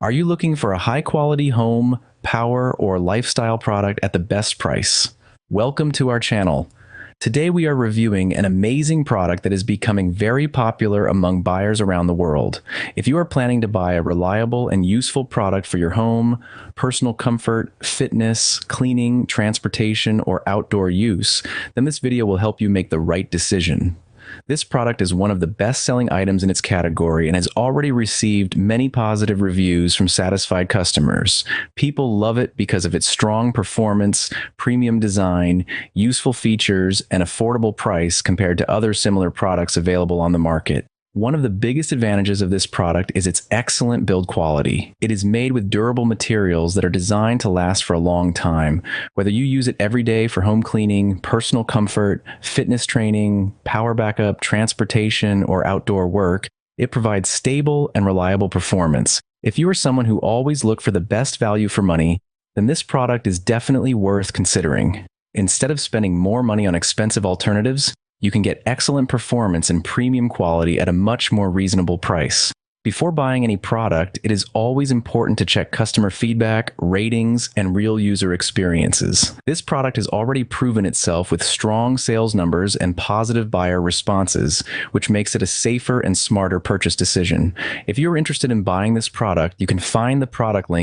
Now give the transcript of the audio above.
Are you looking for a high-quality home, power, or lifestyle product at the best price? Welcome to our channel. Today we are reviewing an amazing product that is becoming very popular among buyers around the world. If you are planning to buy a reliable and useful product for your home, personal comfort, fitness, cleaning, transportation, or outdoor use, then this video will help you make the right decision. This product is one of the best-selling items in its category and has already received many positive reviews from satisfied customers. People love it because of its strong performance, premium design, useful features, and affordable price compared to other similar products available on the market. One of the biggest advantages of this product is its excellent build quality. It is made with durable materials that are designed to last for a long time. Whether you use it every day for home cleaning, personal comfort, fitness training, power backup, transportation, or outdoor work, it provides stable and reliable performance. If you are someone who always looks for the best value for money, then this product is definitely worth considering. Instead of spending more money on expensive alternatives, you can get excellent performance and premium quality at a much more reasonable price. Before buying any product, it is always important to check customer feedback, ratings, and real user experiences. This product has already proven itself with strong sales numbers and positive buyer responses, which makes it a safer and smarter purchase decision. If you're interested in buying this product, you can find the product link